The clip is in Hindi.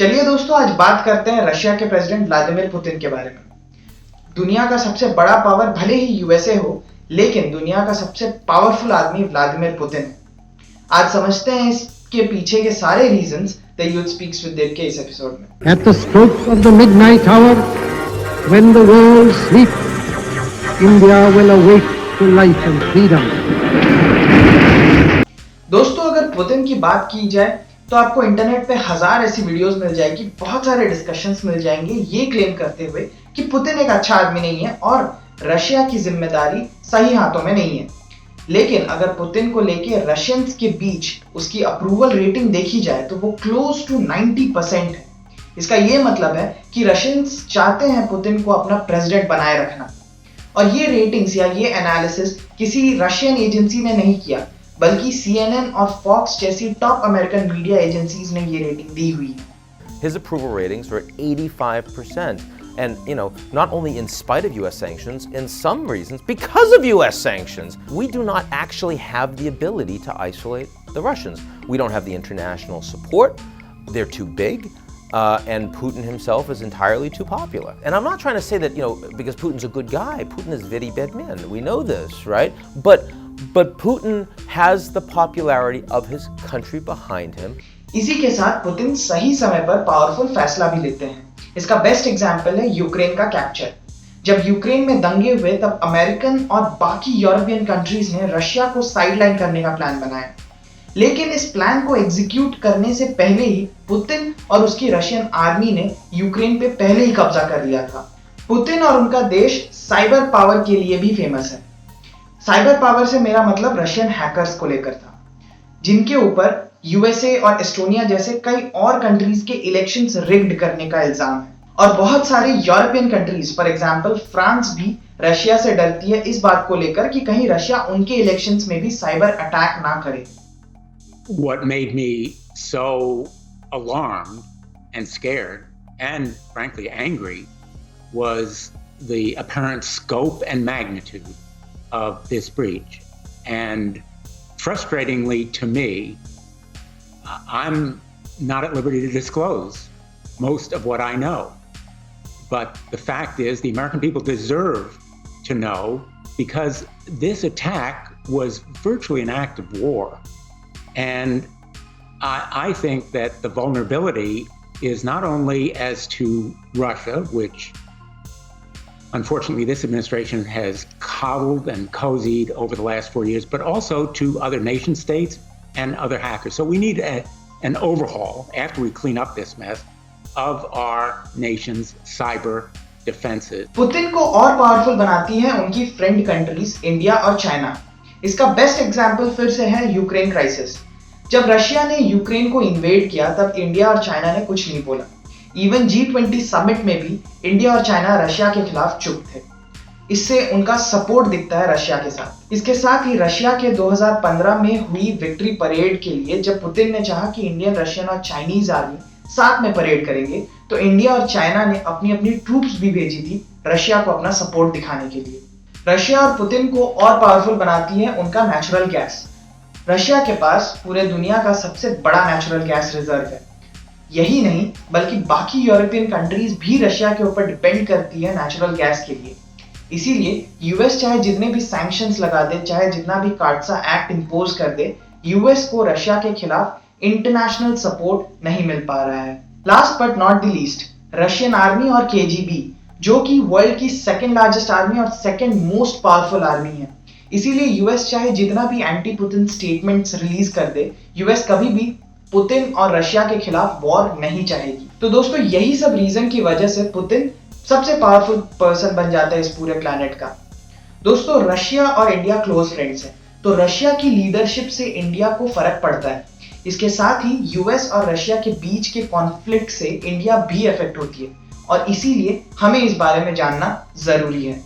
चलिए दोस्तों, आज बात करते हैं रशिया के प्रेसिडेंट व्लादिमीर पुतिन के बारे में। दुनिया का सबसे बड़ा पावर भले ही यूएसए हो, लेकिन दुनिया का सबसे पावरफुल आदमी व्लादिमीर पुतिन है। आज समझते हैं इसके पीछे के सारे reasons the youth speaks with Dev के इस एपिसोड में। At the stroke of the midnight hour, when the world sleeps, India will awake to life and freedom. दोस्तों, अगर पुतिन की बात की जाए तो आपको इंटरनेट पे हजार ऐसी वीडियोस मिल जाएगी, बहुत सारे डिस्कशंस मिल जाएंगे ये क्लेम करते हुए कि पुतिन एक अच्छा आदमी नहीं है और रशिया की जिम्मेदारी सही हाथों में नहीं है। लेकिन अगर पुतिन को लेके रशियंस के बीच उसकी अप्रूवल रेटिंग देखी जाए तो वो क्लोज टू 90% है। इसका ये मतलब है कि रशियंस चाहते हैं पुतिन को अपना प्रेसिडेंट बनाए रखना। और ये रेटिंग्स या ये एनालिसिस किसी रशियन एजेंसी ने नहीं किया, बल्कि CNN और Fox जैसी टॉप अमेरिकन मीडिया एजेंसीज ने ये रेटिंग दी हुई है। His approval ratings were 85%. And, not only in spite of US sanctions, in some reasons, because of US sanctions, we do not actually have the ability to isolate the Russians. We don't have the international support. They're too big. And Putin himself is entirely too popular. And I'm not trying to say that, because Putin's a good guy. Putin is very bad man. We know this, right? But Putin has the popularity of his country behind him. इसी के साथ पुतिन सही समय पर पावरफुल फैसला भी लेते हैं। इसका बेस्ट एग्जांपल है यूक्रेन का कैप्चर। जब यूक्रेन में दंगे हुए तब अमेरिकन और बाकी यूरोपियन कंट्रीज ने रशिया को साइडलाइन करने का प्लान बनाया। लेकिन इस प्लान को एग्जीक्यूट करने से पहले ही पुतिन और उसकी रशियन आर्मी ने यूक्रेन पे पहले ही कब्जा कर लिया था। पुतिन और उनका देश साइबर पावर के लिए भी फेमस है। साइबर पावर से मेरा मतलब रशियन हैकर्स को लेकर था, जिनके ऊपर यूएसए और एस्टोनिया जैसे कई और कंट्रीज के इलेक्शंस रिग्ड करने का इल्जाम है। और बहुत सारे European countries, for example France, भी रशिया से डरती है इस बात को लेकर कि कहीं रशिया उनके इलेक्शंस में भी साइबर अटैक ना करे। What made me so alarmed and scared and frankly angry was the apparent scope and magnitude of this breach. And frustratingly to me, I'm not at liberty to disclose most of what I know. But the fact is, the American people deserve to know, because this attack was virtually an act of war. And I think that the vulnerability is not only as to Russia, which unfortunately this administration has coddled and cozied over the last 4 years, but also to other nation states and other hackers. So we need an overhaul, after we clean up this mess, of our nation's cyber defenses. Putin को और पावरफुल बनाती है उनकी फ्रेंड कंट्रीज इंडिया और चाइना। इसका बेस्ट एग्जांपल फिर से है यूक्रेन क्राइसिस। जब रशिया ने यूक्रेन को इन्वेड किया तब इंडिया और चाइना ने कुछ नहीं बोला। इवन G20 समिट में भी इंडिया और चाइना रशिया के खिलाफ चुप थे। इससे उनका सपोर्ट दिखता है रशिया के साथ। इसके साथ ही रशिया के 2015 में हुई विक्ट्री परेड के लिए जब पुतिन ने चाहा कि इंडियन, रशियन और चाइनीज आर्मी साथ में परेड करेंगे, तो इंडिया और चाइना ने अपनी अपनी ट्रूप्स भी भेजी थी रशिया को अपना सपोर्ट दिखाने के लिए। रशिया और पुतिन को और पावरफुल बनाती है उनका नेचुरल गैस। रशिया के पास पूरे दुनिया का सबसे बड़ा नेचुरल गैस रिजर्व है। यही नहीं, बल्कि बाकी यूरोपियन कंट्रीज भी रशिया के ऊपर डिपेंड करती है नेचुरल गैस के लिए। इसीलिए यूएस चाहे जितने भी सैंक्शंस लगा दे, चाहे जितना भी कार्डसा एक्ट इंपोज कर दे, यूएस को रशिया के खिलाफ इंटरनेशनल सपोर्ट नहीं मिल पा रहा है। Last but not the least, Russian army और KGB, जो कि वर्ल्ड की सेकंड लार्जेस्ट आर्मी और सेकंड मोस्ट पावरफुल आर्मी है। इसीलिए यूएस चाहे जितना भी एंटी पुतिन स्टेटमेंट्स रिलीज कर दे, यूएस कभी भी पुतिन और रशिया के खिलाफ वॉर नहीं चाहेगी। तो दोस्तों, यही सब रीजन की वजह से पुतिन सबसे पावरफुल पर्सन बन जाता है इस पूरे प्लैनेट का। दोस्तों, रशिया और इंडिया क्लोज फ्रेंड्स हैं, तो रशिया की लीडरशिप से इंडिया को फर्क पड़ता है। इसके साथ ही यूएस और रशिया के बीच के कॉन्फ्लिक्ट से इंडिया भी अफेक्ट होती है और इसीलिए हमें इस बारे में जानना जरूरी है।